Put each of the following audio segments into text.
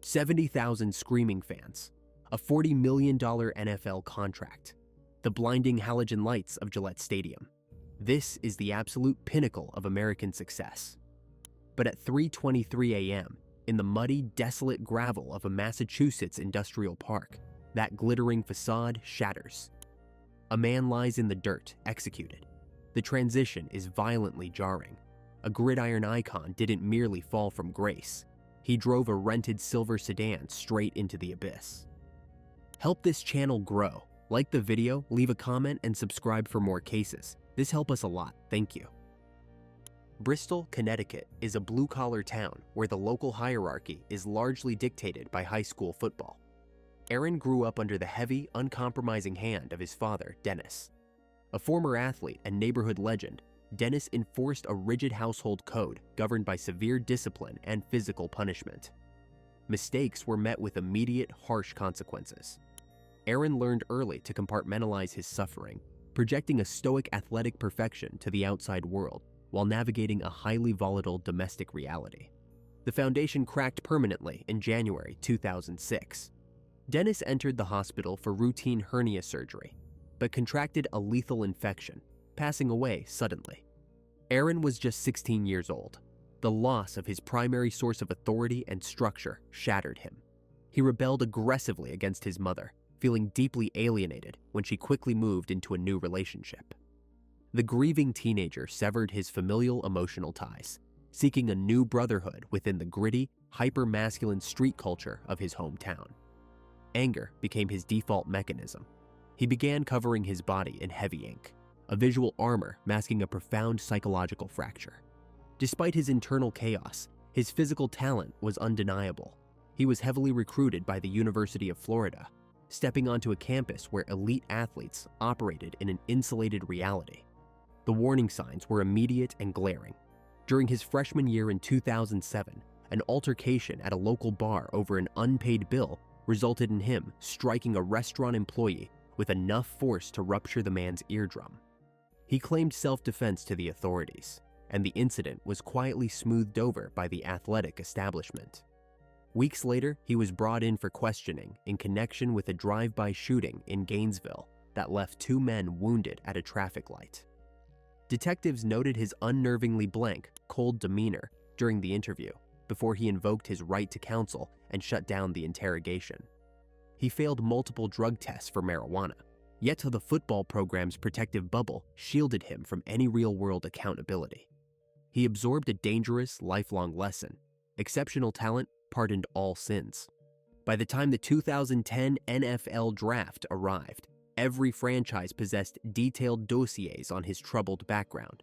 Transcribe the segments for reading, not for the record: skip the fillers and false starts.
70,000 screaming fans, a $40 million NFL contract, the blinding halogen lights of Gillette Stadium. This is the absolute pinnacle of American success. But at 3:23 a.m., in the muddy, desolate gravel of a Massachusetts industrial park, that glittering facade shatters. A man lies in the dirt, executed. The transition is violently jarring. A gridiron icon didn't merely fall from grace. He drove a rented silver sedan straight into the abyss. Help this channel grow. Like the video, leave a comment, and subscribe for more cases. This helps us a lot, thank you. Bristol, Connecticut is a blue-collar town where the local hierarchy is largely dictated by high school football. Aaron grew up under the heavy, uncompromising hand of his father, Dennis. A former athlete and neighborhood legend, Dennis enforced a rigid household code governed by severe discipline and physical punishment. Mistakes were met with immediate, harsh consequences. Aaron learned early to compartmentalize his suffering, projecting a stoic athletic perfection to the outside world while navigating a highly volatile domestic reality. The foundation cracked permanently in January 2006. Dennis entered the hospital for routine hernia surgery, but contracted a lethal infection, passing away suddenly. Aaron was just 16 years old. The loss of his primary source of authority and structure shattered him. He rebelled aggressively against his mother, feeling deeply alienated when she quickly moved into a new relationship. The grieving teenager severed his familial emotional ties, seeking a new brotherhood within the gritty, hyper-masculine street culture of his hometown. Anger became his default mechanism. He began covering his body in heavy ink, a visual armor masking a profound psychological fracture. Despite his internal chaos, his physical talent was undeniable. He was heavily recruited by the University of Florida, stepping onto a campus where elite athletes operated in an insulated reality. The warning signs were immediate and glaring. During his freshman year in 2007, an altercation at a local bar over an unpaid bill resulted in him striking a restaurant employee with enough force to rupture the man's eardrum. He claimed self-defense to the authorities, and the incident was quietly smoothed over by the athletic establishment. Weeks later, he was brought in for questioning in connection with a drive-by shooting in Gainesville that left 2 men wounded at a traffic light. Detectives noted his unnervingly blank, cold demeanor during the interview before he invoked his right to counsel and shut down the interrogation. He failed multiple drug tests for marijuana, yet the football program's protective bubble shielded him from any real-world accountability. He absorbed a dangerous, lifelong lesson. Exceptional talent pardoned all sins. By the time the 2010 NFL Draft arrived, every franchise possessed detailed dossiers on his troubled background.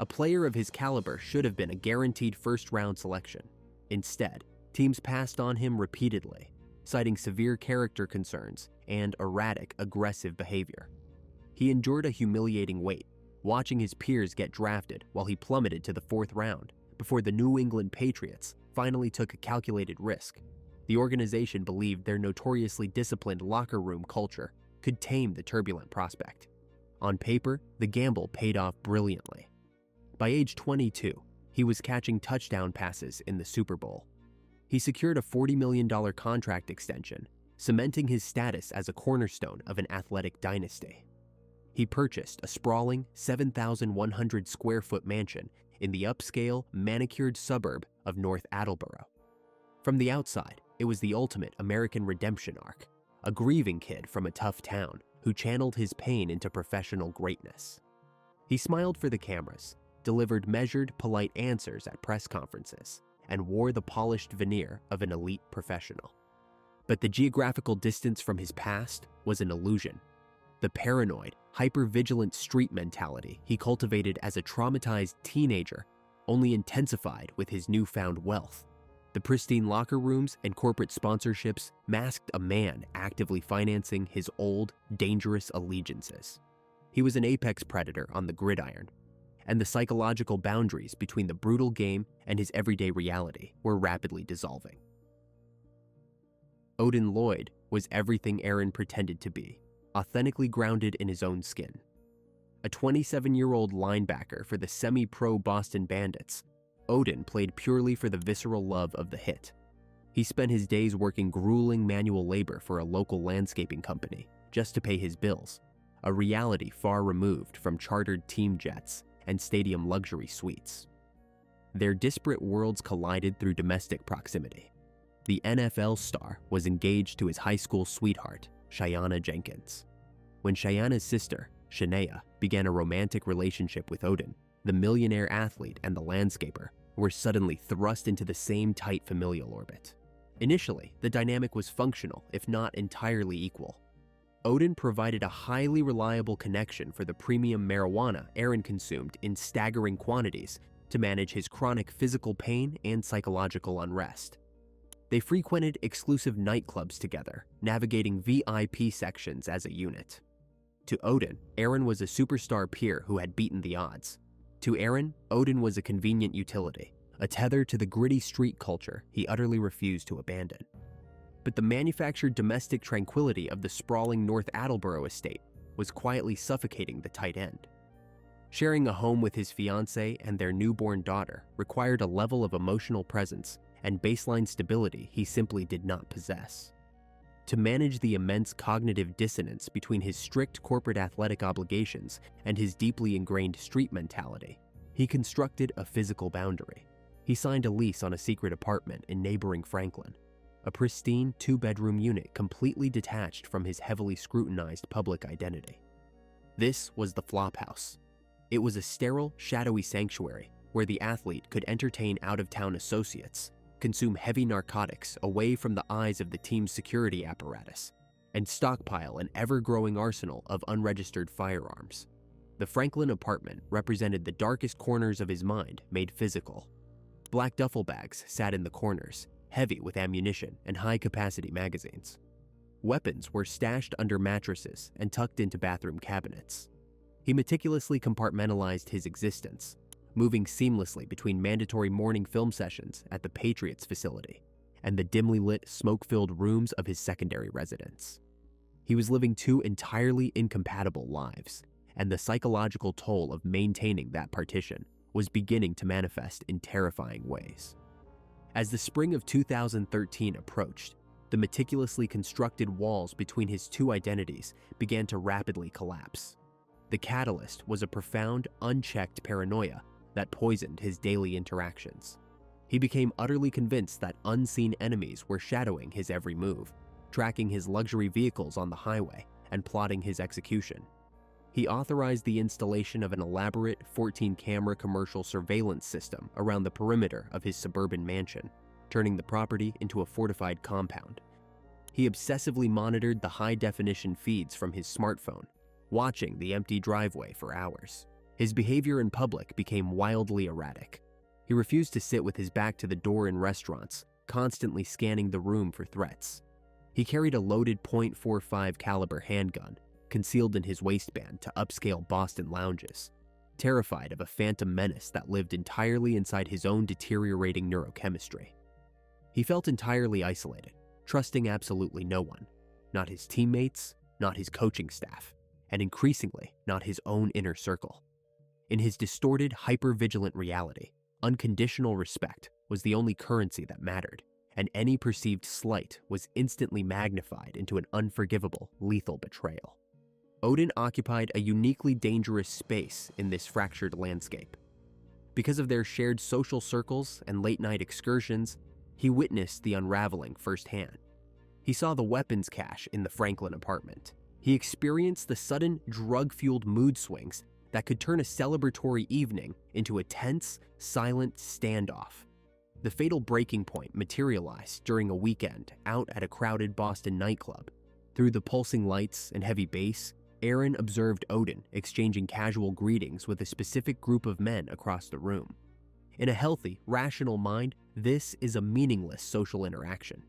A player of his caliber should have been a guaranteed first-round selection. Instead, teams passed on him repeatedly, citing severe character concerns and erratic, aggressive behavior. He endured a humiliating wait, watching his peers get drafted while he plummeted to the 4th round before the New England Patriots finally took a calculated risk. The organization believed their notoriously disciplined locker room culture could tame the turbulent prospect. On paper, the gamble paid off brilliantly. By age 22, he was catching touchdown passes in the Super Bowl. He secured a $40 million contract extension, cementing his status as a cornerstone of an athletic dynasty. He purchased a sprawling 7,100 square foot mansion in the upscale, manicured suburb of North Attleboro. From the outside, it was the ultimate American redemption arc, a grieving kid from a tough town who channeled his pain into professional greatness. He smiled for the cameras, delivered measured, polite answers at press conferences, and wore the polished veneer of an elite professional. But the geographical distance from his past was an illusion. The paranoid, hyper-vigilant street mentality he cultivated as a traumatized teenager only intensified with his newfound wealth. The pristine locker rooms and corporate sponsorships masked a man actively financing his old, dangerous allegiances. He was an apex predator on the gridiron, and the psychological boundaries between the brutal game and his everyday reality were rapidly dissolving. Odin Lloyd was everything Aaron pretended to be, authentically grounded in his own skin. A 27-year-old linebacker for the semi-pro Boston Bandits, Odin played purely for the visceral love of the hit. He spent his days working grueling manual labor for a local landscaping company just to pay his bills, a reality far removed from chartered team jets and stadium luxury suites. Their disparate worlds collided through domestic proximity. The NFL star was engaged to his high school sweetheart, Cheyenne Jenkins. When Cheyenne's sister, Shania, began a romantic relationship with Odin, the millionaire athlete and the landscaper were suddenly thrust into the same tight familial orbit. Initially, the dynamic was functional, if not entirely equal. Odin provided a highly reliable connection for the premium marijuana Aaron consumed in staggering quantities to manage his chronic physical pain and psychological unrest. They frequented exclusive nightclubs together, navigating VIP sections as a unit. To Odin, Aaron was a superstar peer who had beaten the odds. To Aaron, Odin was a convenient utility, a tether to the gritty street culture he utterly refused to abandon. But the manufactured domestic tranquility of the sprawling North Attleboro estate was quietly suffocating the tight end. Sharing a home with his fiancée and their newborn daughter required a level of emotional presence and baseline stability he simply did not possess. To manage the immense cognitive dissonance between his strict corporate athletic obligations and his deeply ingrained street mentality, he constructed a physical boundary. He signed a lease on a secret apartment in neighboring Franklin, a pristine two-bedroom unit completely detached from his heavily scrutinized public identity. This was the Flophouse. It was a sterile, shadowy sanctuary where the athlete could entertain out-of-town associates, consume heavy narcotics away from the eyes of the team's security apparatus, and stockpile an ever-growing arsenal of unregistered firearms. The Franklin apartment represented the darkest corners of his mind made physical. Black duffel bags sat in the corners, heavy with ammunition and high-capacity magazines. Weapons were stashed under mattresses and tucked into bathroom cabinets. He meticulously compartmentalized his existence, moving seamlessly between mandatory morning film sessions at the Patriots facility and the dimly lit, smoke-filled rooms of his secondary residence. He was living two entirely incompatible lives, and the psychological toll of maintaining that partition was beginning to manifest in terrifying ways. As the spring of 2013 approached, the meticulously constructed walls between his two identities began to rapidly collapse. The catalyst was a profound, unchecked paranoia that poisoned his daily interactions. He became utterly convinced that unseen enemies were shadowing his every move, tracking his luxury vehicles on the highway and plotting his execution. He authorized the installation of an elaborate 14-camera commercial surveillance system around the perimeter of his suburban mansion, turning the property into a fortified compound. He obsessively monitored the high-definition feeds from his smartphone, watching the empty driveway for hours. His behavior in public became wildly erratic. He refused to sit with his back to the door in restaurants, constantly scanning the room for threats. He carried a loaded .45 caliber handgun, concealed in his waistband to upscale Boston lounges, terrified of a phantom menace that lived entirely inside his own deteriorating neurochemistry. He felt entirely isolated, trusting absolutely no one, not his teammates, not his coaching staff, and increasingly not his own inner circle. In his distorted, hyper-vigilant reality, unconditional respect was the only currency that mattered, and any perceived slight was instantly magnified into an unforgivable, lethal betrayal. Odin occupied a uniquely dangerous space in this fractured landscape. Because of their shared social circles and late-night excursions, he witnessed the unraveling firsthand. He saw the weapons cache in the Franklin apartment. He experienced the sudden, drug-fueled mood swings that could turn a celebratory evening into a tense, silent standoff. The fatal breaking point materialized during a weekend out at a crowded Boston nightclub. Through the pulsing lights and heavy bass, Aaron observed Odin exchanging casual greetings with a specific group of men across the room. In a healthy, rational mind, this is a meaningless social interaction.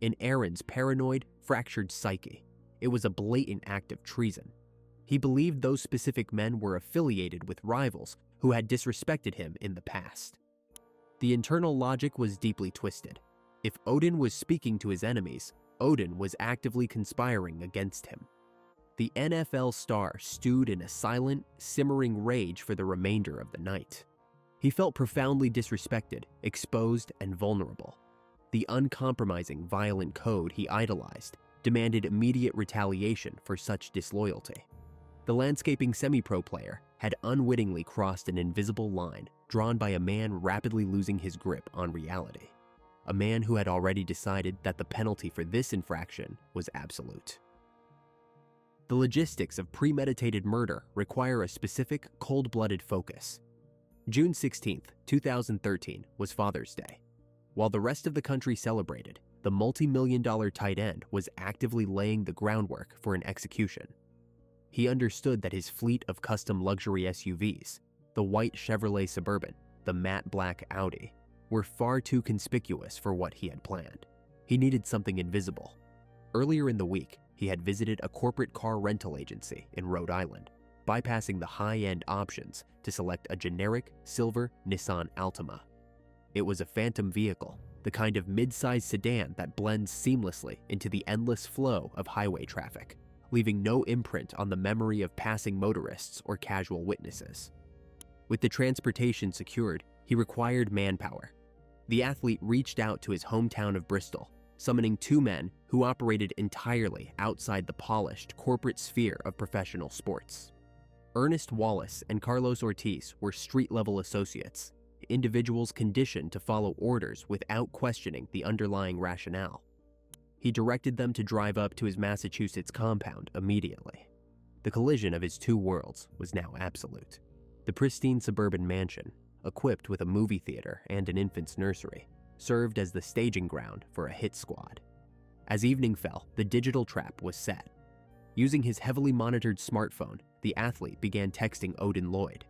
In Aaron's paranoid, fractured psyche, it was a blatant act of treason. He believed those specific men were affiliated with rivals who had disrespected him in the past. The internal logic was deeply twisted. If Odin was speaking to his enemies, Odin was actively conspiring against him. The NFL star stewed in a silent, simmering rage for the remainder of the night. He felt profoundly disrespected, exposed, and vulnerable. The uncompromising, violent code he idolized demanded immediate retaliation for such disloyalty. The landscaping semi-pro player had unwittingly crossed an invisible line drawn by a man rapidly losing his grip on reality. A man who had already decided that the penalty for this infraction was absolute. The logistics of premeditated murder require a specific, cold-blooded focus. June 16, 2013 was Father's Day. While the rest of the country celebrated, the multi-million-dollar tight end was actively laying the groundwork for an execution. He understood that his fleet of custom luxury SUVs, the white Chevrolet Suburban, the matte black Audi, were far too conspicuous for what he had planned. He needed something invisible. Earlier in the week, he had visited a corporate car rental agency in Rhode Island, bypassing the high-end options to select a generic silver Nissan Altima. It was a phantom vehicle, the kind of mid-sized sedan that blends seamlessly into the endless flow of highway traffic, leaving no imprint on the memory of passing motorists or casual witnesses. With the transportation secured, he required manpower. The athlete reached out to his hometown of Bristol, summoning two men who operated entirely outside the polished corporate sphere of professional sports. Ernest Wallace and Carlos Ortiz were street-level associates, individuals conditioned to follow orders without questioning the underlying rationale. He directed them to drive up to his Massachusetts compound immediately. The collision of his two worlds was now absolute. The pristine suburban mansion, equipped with a movie theater and an infant's nursery, served as the staging ground for a hit squad. As evening fell, the digital trap was set. Using his heavily monitored smartphone, the athlete began texting Odin Lloyd.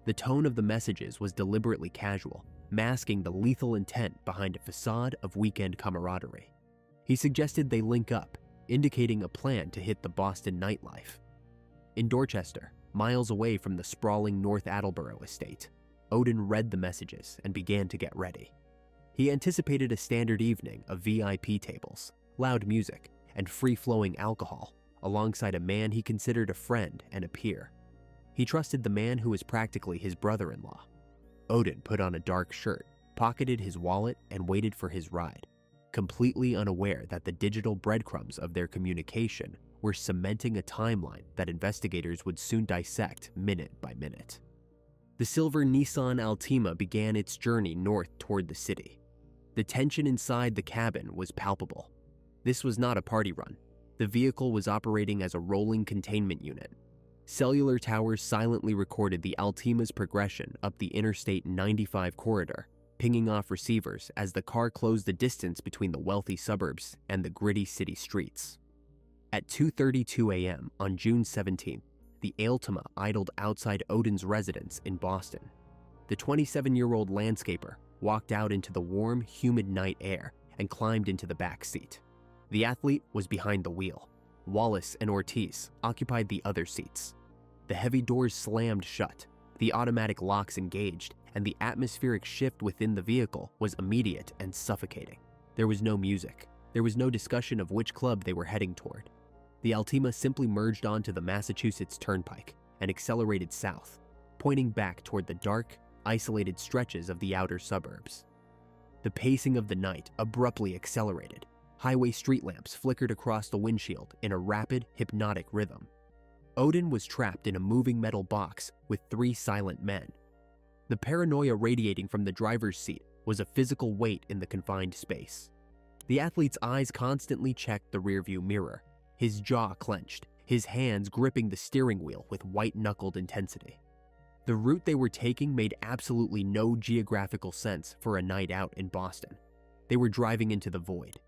The tone of the messages was deliberately casual, masking the lethal intent behind a facade of weekend camaraderie. He suggested they link up, indicating a plan to hit the Boston nightlife. In Dorchester, miles away from the sprawling North Attleboro estate, Odin read the messages and began to get ready. He anticipated a standard evening of VIP tables, loud music, and free-flowing alcohol, alongside a man he considered a friend and a peer. He trusted the man who was practically his brother-in-law. Odin put on a dark shirt, pocketed his wallet, and waited for his ride, completely unaware that the digital breadcrumbs of their communication were cementing a timeline that investigators would soon dissect minute by minute. The silver Nissan Altima began its journey north toward the city. The tension inside the cabin was palpable. This was not a party run. The vehicle was operating as a rolling containment unit. Cellular towers silently recorded the Altima's progression up the Interstate 95 corridor, pinging off receivers as the car closed the distance between the wealthy suburbs and the gritty city streets. At 2:32 a.m. on June 17th, the Altima idled outside Odin's residence in Boston. The 27-year-old landscaper walked out into the warm, humid night air and climbed into the back seat. The athlete was behind the wheel. Wallace and Ortiz occupied the other seats. The heavy doors slammed shut, the automatic locks engaged, and the atmospheric shift within the vehicle was immediate and suffocating. There was no music. There was no discussion of which club they were heading toward. The Altima simply merged onto the Massachusetts Turnpike and accelerated south, pointing back toward the dark, isolated stretches of the outer suburbs. The pacing of the night abruptly accelerated. Highway street lamps flickered across the windshield in a rapid, hypnotic rhythm. Odin was trapped in a moving metal box with three silent men. The paranoia radiating from the driver's seat was a physical weight in the confined space. The athlete's eyes constantly checked the rearview mirror, his jaw clenched, his hands gripping the steering wheel with white-knuckled intensity. The route they were taking made absolutely no geographical sense for a night out in Boston. They were driving into the void.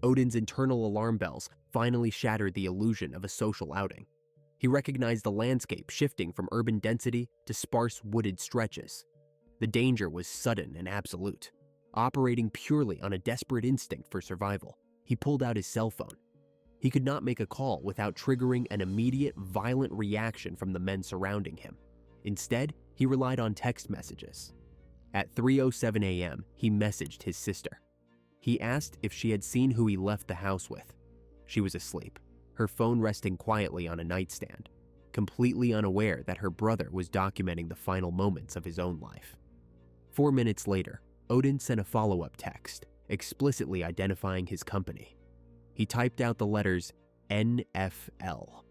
Odin's internal alarm bells finally shattered the illusion of a social outing. He recognized the landscape shifting from urban density to sparse wooded stretches. The danger was sudden and absolute. Operating purely on a desperate instinct for survival, he pulled out his cell phone. He could not make a call without triggering an immediate, violent reaction from the men surrounding him. Instead, he relied on text messages. At 3:07 a.m., he messaged his sister. He asked if she had seen who he left the house with. She was asleep, her phone resting quietly on a nightstand, completely unaware that her brother was documenting the final moments of his own life. 4 minutes later, Odin sent a follow-up text, explicitly identifying his company. He typed out the letters NFL.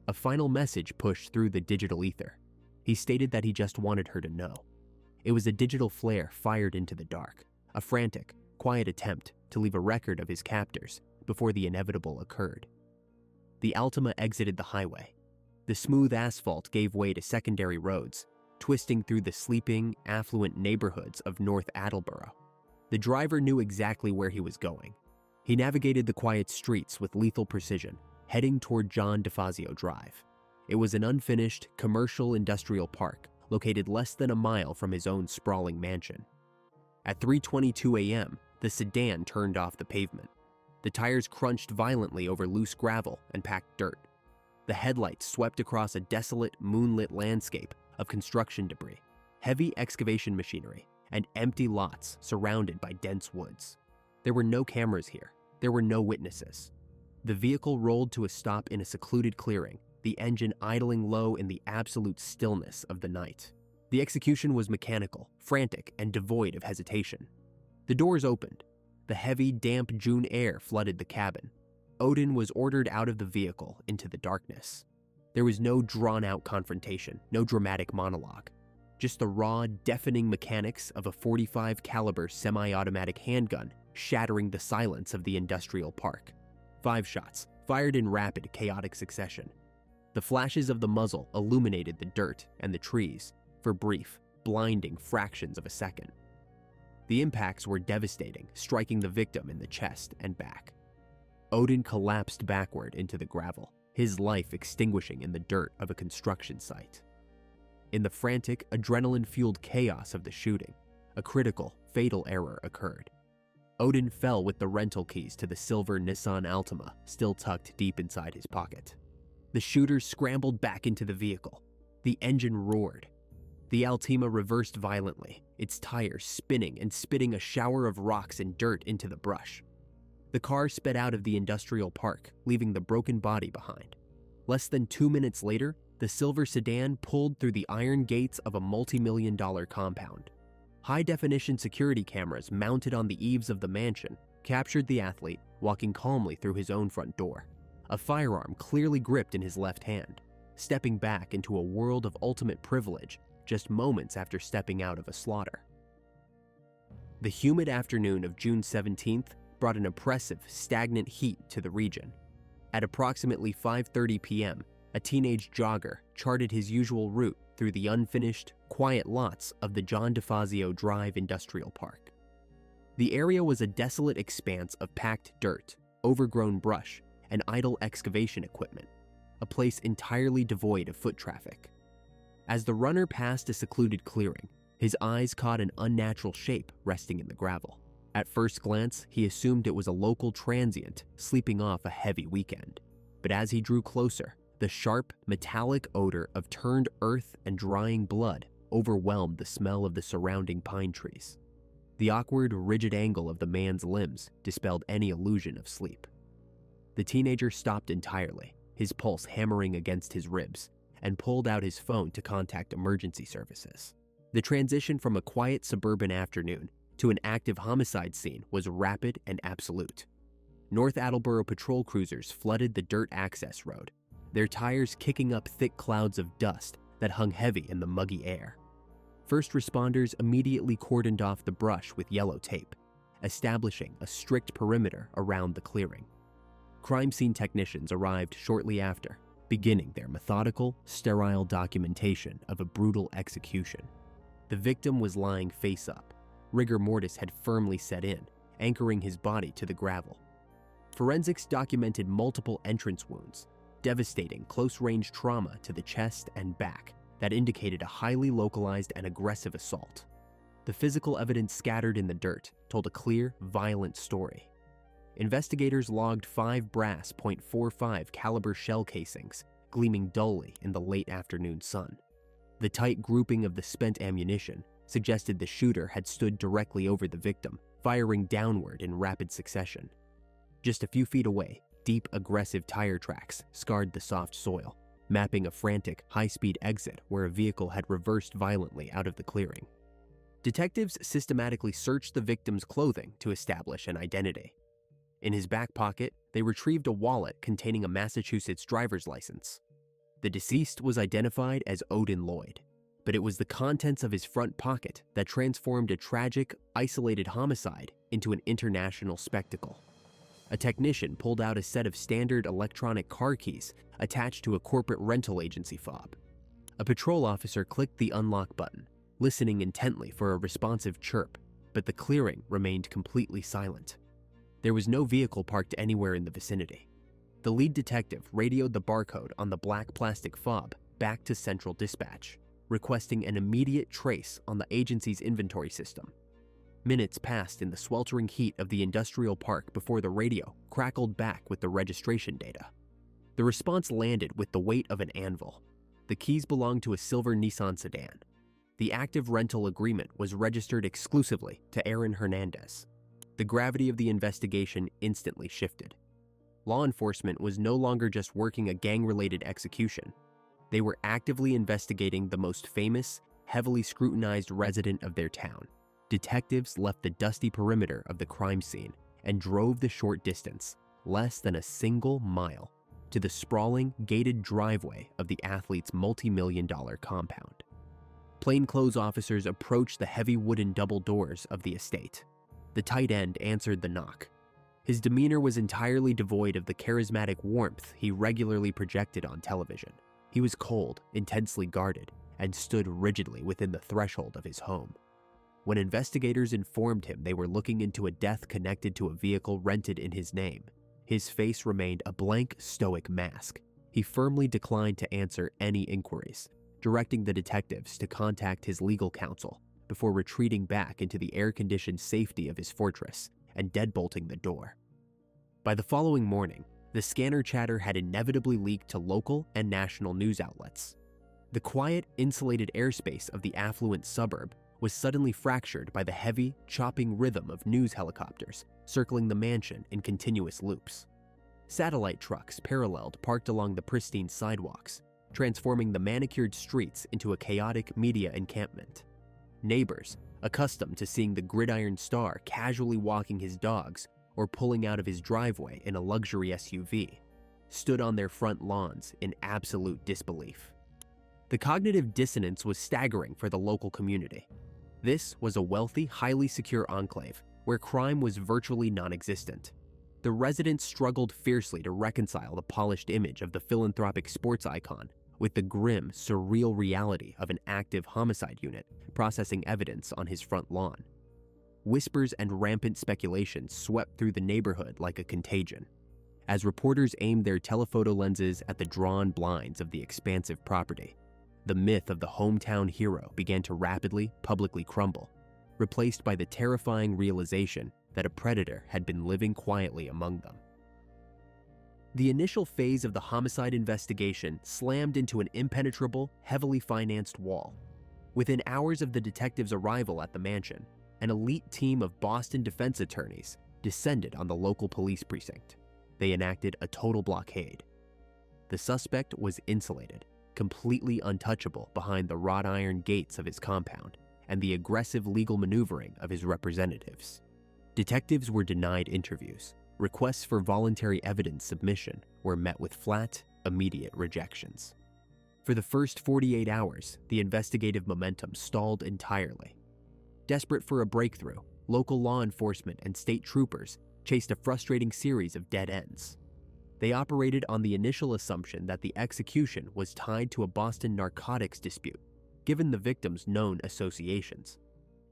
A final message pushed through the digital ether. He stated that he just wanted her to know. It was a digital flare fired into the dark, a frantic, quiet attempt to leave a record of his captors before the inevitable occurred. The Altima exited the highway. The smooth asphalt gave way to secondary roads, twisting through the sleeping, affluent neighborhoods of North Attleboro. The driver knew exactly where he was going. He navigated the quiet streets with lethal precision, heading toward John DeFazio Drive. It was an unfinished, commercial industrial park located less than a mile from his own sprawling mansion. At 3:22 a.m., the sedan turned off the pavement. The tires crunched violently over loose gravel and packed dirt. The headlights swept across a desolate, moonlit landscape of construction debris, heavy excavation machinery, and empty lots surrounded by dense woods. There were no cameras here. There were no witnesses. The vehicle rolled to a stop in a secluded clearing, the engine idling low in the absolute stillness of the night. The execution was mechanical, frantic, and devoid of hesitation. The doors opened. The heavy, damp June air flooded the cabin. Odin was ordered out of the vehicle into the darkness. There was no drawn-out confrontation, no dramatic monologue. Just the raw, deafening mechanics of a .45 caliber semi-automatic handgun shattering the silence of the industrial park. 5 shots, fired in rapid, chaotic succession. The flashes of the muzzle illuminated the dirt and the trees for brief, blinding fractions of a second. The impacts were devastating, striking the victim in the chest and back. Odin collapsed backward into the gravel, his life extinguishing in the dirt of a construction site. In the frantic, adrenaline-fueled chaos of the shooting, a critical, fatal error occurred. Odin fell with the rental keys to the silver Nissan Altima still tucked deep inside his pocket. The shooter scrambled back into the vehicle. The engine roared. The Altima reversed violently, its tires spinning and spitting a shower of rocks and dirt into the brush. The car sped out of the industrial park, leaving the broken body behind. Less than 2 minutes later, the silver sedan pulled through the iron gates of a multi-million-dollar compound. High-definition security cameras mounted on the eaves of the mansion captured the athlete walking calmly through his own front door, a firearm clearly gripped in his left hand, stepping back into a world of ultimate privilege just moments after stepping out of a slaughter. The humid afternoon of June 17th brought an oppressive, stagnant heat to the region. At approximately 5:30 p.m., a teenage jogger charted his usual route through the unfinished, quiet lots of the John DeFazio Drive Industrial Park. The area was a desolate expanse of packed dirt, overgrown brush, and idle excavation equipment, a place entirely devoid of foot traffic. As the runner passed a secluded clearing, his eyes caught an unnatural shape resting in the gravel. At first glance, he assumed it was a local transient sleeping off a heavy weekend. But as he drew closer, the sharp, metallic odor of turned earth and drying blood overwhelmed the smell of the surrounding pine trees. The awkward, rigid angle of the man's limbs dispelled any illusion of sleep. The teenager stopped entirely, his pulse hammering against his ribs, and pulled out his phone to contact emergency services. The transition from a quiet suburban afternoon to an active homicide scene was rapid and absolute. North Attleboro patrol cruisers flooded the dirt access road, their tires kicking up thick clouds of dust that hung heavy in the muggy air. First responders immediately cordoned off the brush with yellow tape, establishing a strict perimeter around the clearing. Crime scene technicians arrived shortly after, beginning their methodical, sterile documentation of a brutal execution. The victim was lying face up. Rigor mortis had firmly set in, anchoring his body to the gravel. Forensics documented multiple entrance wounds, devastating close-range trauma to the chest and back that indicated a highly localized and aggressive assault. The physical evidence scattered in the dirt told a clear, violent story. Investigators logged 5 brass .45 caliber shell casings gleaming dully in the late afternoon sun. The tight grouping of the spent ammunition suggested the shooter had stood directly over the victim, firing downward in rapid succession. Just a few feet away, deep, aggressive tire tracks scarred the soft soil, mapping a frantic, high-speed exit where a vehicle had reversed violently out of the clearing. Detectives systematically searched the victim's clothing to establish an identity. In his back pocket, they retrieved a wallet containing a Massachusetts driver's license. The deceased was identified as Odin Lloyd, but it was the contents of his front pocket that transformed a tragic, isolated homicide into an international spectacle. A technician pulled out a set of standard electronic car keys attached to a corporate rental agency fob. A patrol officer clicked the unlock button, listening intently for a responsive chirp, but the clearing remained completely silent. There was no vehicle parked anywhere in the vicinity. The lead detective radioed the barcode on the black plastic fob back to Central Dispatch, requesting an immediate trace on the agency's inventory system. Minutes passed in the sweltering heat of the industrial park before the radio crackled back with the registration data. The response landed with the weight of an anvil. The keys belonged to a silver Nissan sedan. The active rental agreement was registered exclusively to Aaron Hernandez. The gravity of the investigation instantly shifted. Law enforcement was no longer just working a gang-related execution. They were actively investigating the most famous, heavily scrutinized resident of their town. Detectives left the dusty perimeter of the crime scene and drove the short distance, less than a single mile, to the sprawling, gated driveway of the athlete's multi-million-dollar compound. Plainclothes officers approached the heavy wooden double doors of the estate. The tight end answered the knock. His demeanor was entirely devoid of the charismatic warmth he regularly projected on television. He was cold, intensely guarded, and stood rigidly within the threshold of his home. When investigators informed him they were looking into a death connected to a vehicle rented in his name, his face remained a blank, stoic mask. He firmly declined to answer any inquiries, directing the detectives to contact his legal counsel before retreating back into the air-conditioned safety of his fortress and deadbolting the door. By the following morning, the scanner chatter had inevitably leaked to local and national news outlets. The quiet, insulated airspace of the affluent suburb was suddenly fractured by the heavy, chopping rhythm of news helicopters circling the mansion in continuous loops. Satellite trucks paralleled parked along the pristine sidewalks, transforming the manicured streets into a chaotic media encampment. Neighbors, accustomed to seeing the gridiron star casually walking his dogs or pulling out of his driveway in a luxury SUV, stood on their front lawns in absolute disbelief. The cognitive dissonance was staggering for the local community. This was a wealthy, highly secure enclave where crime was virtually non-existent. The residents struggled fiercely to reconcile the polished image of the philanthropic sports icon with the grim, surreal reality of an active homicide unit processing evidence on his front lawn. Whispers and rampant speculation swept through the neighborhood like a contagion. As reporters aimed their telephoto lenses at the drawn blinds of the expansive property, the myth of the hometown hero began to rapidly, publicly crumble, replaced by the terrifying realization that a predator had been living quietly among them. The initial phase of the homicide investigation slammed into an impenetrable, heavily financed wall. Within hours of the detectives' arrival at the mansion, an elite team of Boston defense attorneys descended on the local police precinct. They enacted a total blockade. The suspect was insulated, completely untouchable behind the wrought iron gates of his compound and the aggressive legal maneuvering of his representatives. Detectives were denied interviews. Requests for voluntary evidence submission were met with flat, immediate rejections. For the first 48 hours, the investigative momentum stalled entirely. Desperate for a breakthrough, local law enforcement and state troopers chased a frustrating series of dead ends. They operated on the initial assumption that the execution was tied to a Boston narcotics dispute, given the victim's known associations.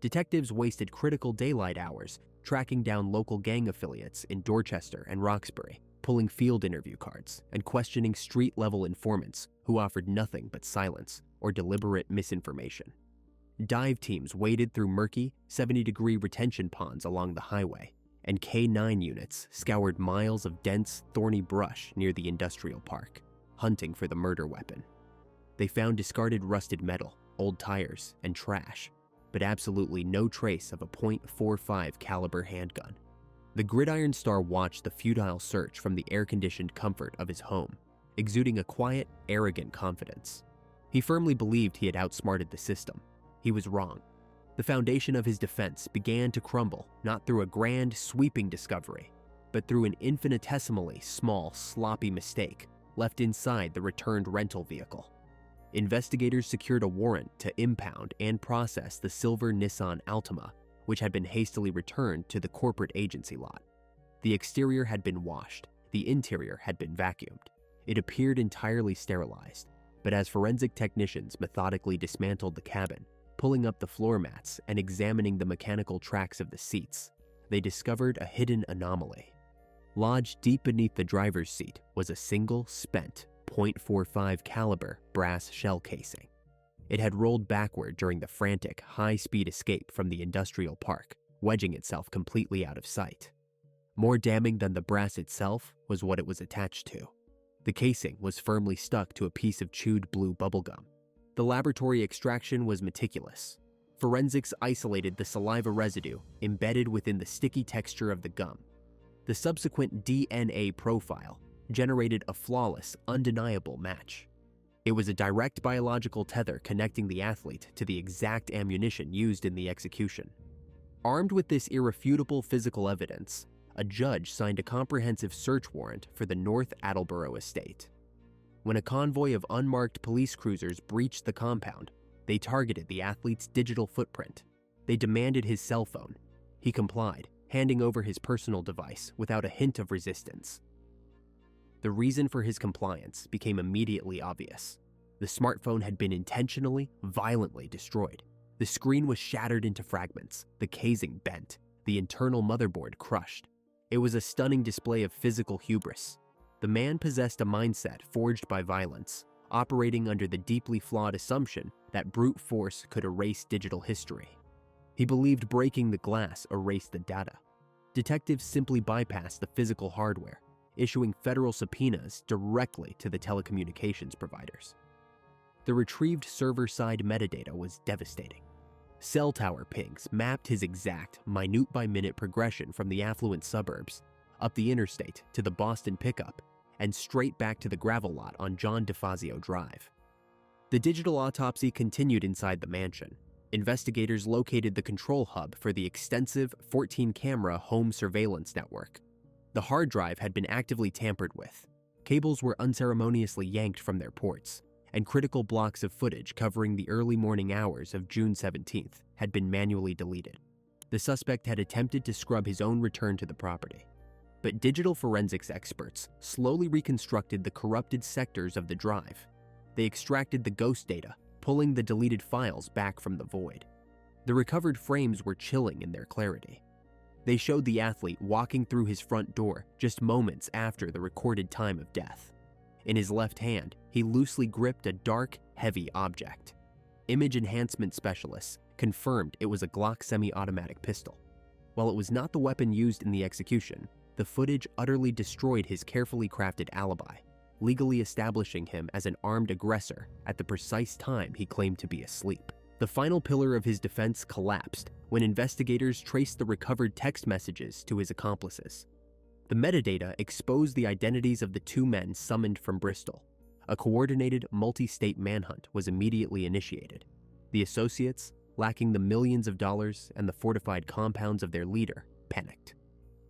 Detectives wasted critical daylight hours tracking down local gang affiliates in Dorchester and Roxbury, pulling field interview cards, and questioning street-level informants who offered nothing but silence or deliberate misinformation. Dive teams waded through murky, 70-degree retention ponds along the highway, and K-9 units scoured miles of dense, thorny brush near the industrial park, hunting for the murder weapon. They found discarded rusted metal, old tires, and trash, but absolutely no trace of a .45 caliber handgun. The gridiron star watched the futile search from the air-conditioned comfort of his home, exuding a quiet, arrogant confidence. He firmly believed he had outsmarted the system. He was wrong. The foundation of his defense began to crumble not through a grand, sweeping discovery, but through an infinitesimally small, sloppy mistake left inside the returned rental vehicle. Investigators secured a warrant to impound and process the silver Nissan Altima, which had been hastily returned to the corporate agency lot. The exterior had been washed, the interior had been vacuumed. It appeared entirely sterilized, but as forensic technicians methodically dismantled the cabin, pulling up the floor mats and examining the mechanical tracks of the seats, they discovered a hidden anomaly. Lodged deep beneath the driver's seat was a single spent .45 caliber brass shell casing. It had rolled backward during the frantic, high-speed escape from the industrial park, wedging itself completely out of sight. More damning than the brass itself was what it was attached to. The casing was firmly stuck to a piece of chewed blue bubblegum. The laboratory extraction was meticulous. Forensics isolated the saliva residue embedded within the sticky texture of the gum. The subsequent DNA profile generated a flawless, undeniable match. It was a direct biological tether connecting the athlete to the exact ammunition used in the execution. Armed with this irrefutable physical evidence, a judge signed a comprehensive search warrant for the North Attleboro estate. When a convoy of unmarked police cruisers breached the compound, they targeted the athlete's digital footprint. They demanded his cell phone. He complied, handing over his personal device without a hint of resistance. The reason for his compliance became immediately obvious. The smartphone had been intentionally, violently destroyed. The screen was shattered into fragments, the casing bent, the internal motherboard crushed. It was a stunning display of physical hubris. The man possessed a mindset forged by violence, operating under the deeply flawed assumption that brute force could erase digital history. He believed breaking the glass erased the data. Detectives simply bypassed the physical hardware, issuing federal subpoenas directly to the telecommunications providers. The retrieved server-side metadata was devastating. Cell tower pings mapped his exact, minute-by-minute progression from the affluent suburbs, up the interstate to the Boston pickup, and straight back to the gravel lot on John DeFazio Drive. The digital autopsy continued inside the mansion. Investigators located the control hub for the extensive 14-camera home surveillance network. The hard drive had been actively tampered with. Cables were unceremoniously yanked from their ports, and critical blocks of footage covering the early morning hours of June 17th had been manually deleted. The suspect had attempted to scrub his own return to the property. But digital forensics experts slowly reconstructed the corrupted sectors of the drive. They extracted the ghost data, pulling the deleted files back from the void. The recovered frames were chilling in their clarity. They showed the athlete walking through his front door just moments after the recorded time of death. In his left hand, he loosely gripped a dark, heavy object. Image enhancement specialists confirmed it was a Glock semi-automatic pistol. While it was not the weapon used in the execution, the footage utterly destroyed his carefully crafted alibi, legally establishing him as an armed aggressor at the precise time he claimed to be asleep. The final pillar of his defense collapsed when investigators traced the recovered text messages to his accomplices. The metadata exposed the identities of the two men summoned from Bristol. A coordinated multi-state manhunt was immediately initiated. The associates, lacking the millions of dollars and the fortified compounds of their leader, panicked.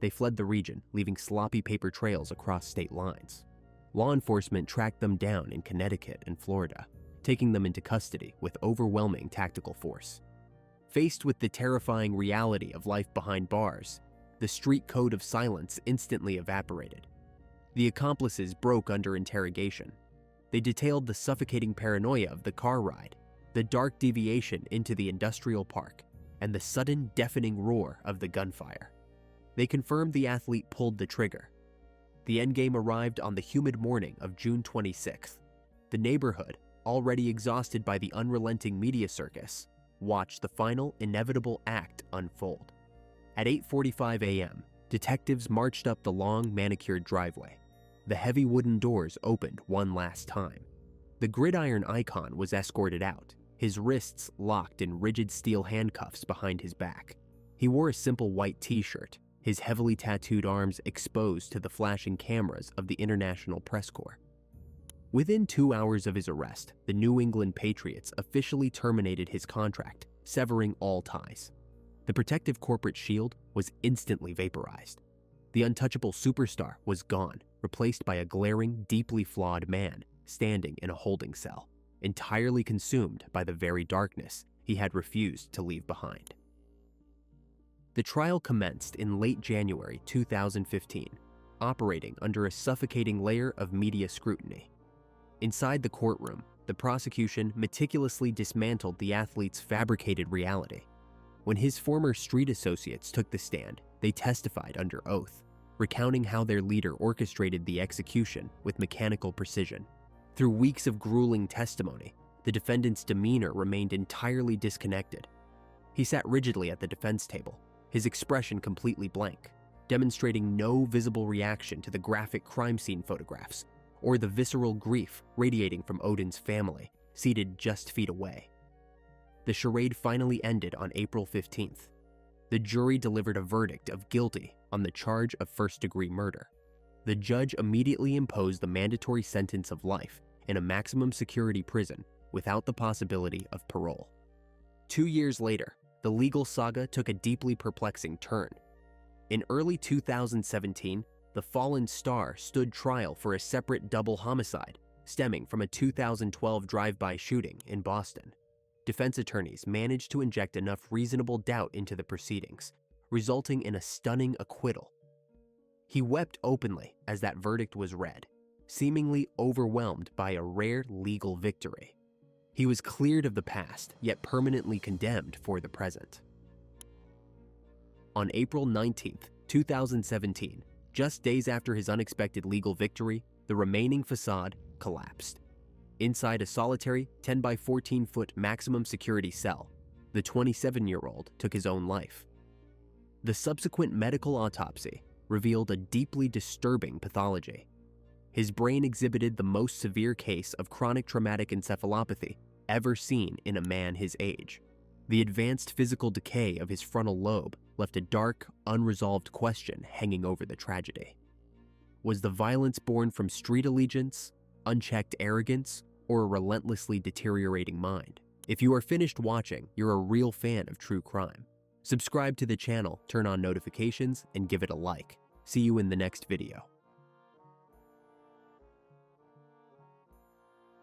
They fled the region, leaving sloppy paper trails across state lines. Law enforcement tracked them down in Connecticut and Florida, taking them into custody with overwhelming tactical force. Faced with the terrifying reality of life behind bars, the street code of silence instantly evaporated. The accomplices broke under interrogation. They detailed the suffocating paranoia of the car ride, the dark deviation into the industrial park, and the sudden deafening roar of the gunfire. They confirmed the athlete pulled the trigger. The endgame arrived on the humid morning of June 26th. The neighborhood, already exhausted by the unrelenting media circus, watched the final, inevitable act unfold. At 8:45 a.m., detectives marched up the long, manicured driveway. The heavy wooden doors opened one last time. The gridiron icon was escorted out, his wrists locked in rigid steel handcuffs behind his back. He wore a simple white t-shirt, his heavily tattooed arms exposed to the flashing cameras of the International Press Corps. Within 2 hours of his arrest, the New England Patriots officially terminated his contract severing all ties. The protective corporate shield was instantly vaporized. The untouchable superstar was gone, replaced by a glaring, deeply flawed man standing in a holding cell, entirely consumed by the very darkness he had refused to leave behind. The trial commenced in late January 2015, operating under a suffocating layer of media scrutiny. Inside the courtroom, the prosecution meticulously dismantled the athlete's fabricated reality. When his former street associates took the stand, they testified under oath, recounting how their leader orchestrated the execution with mechanical precision. Through weeks of grueling testimony, the defendant's demeanor remained entirely disconnected. He sat rigidly at the defense table, his expression completely blank, demonstrating no visible reaction to the graphic crime scene photographs or the visceral grief radiating from Odin's family, seated just feet away. The charade finally ended on April 15th. The jury delivered a verdict of guilty on the charge of first-degree murder. The judge immediately imposed the mandatory sentence of life in a maximum security prison without the possibility of parole. 2 years later, the legal saga took a deeply perplexing turn. In early 2017, the fallen star stood trial for a separate double homicide stemming from a 2012 drive-by shooting in Boston. Defense attorneys managed to inject enough reasonable doubt into the proceedings, resulting in a stunning acquittal. He wept openly as that verdict was read, seemingly overwhelmed by a rare legal victory. He was cleared of the past, yet permanently condemned for the present. On April 19, 2017, just days after his unexpected legal victory, the remaining facade collapsed. Inside a solitary 10 by 14 foot maximum security cell, the 27-year-old took his own life. The subsequent medical autopsy revealed a deeply disturbing pathology. His brain exhibited the most severe case of chronic traumatic encephalopathy ever seen in a man his age. The advanced physical decay of his frontal lobe left a dark, unresolved question hanging over the tragedy. Was the violence born from street allegiance, unchecked arrogance, or a relentlessly deteriorating mind? If you are finished watching, you're a real fan of true crime. Subscribe to the channel, turn on notifications, and give it a like. See you in the next video.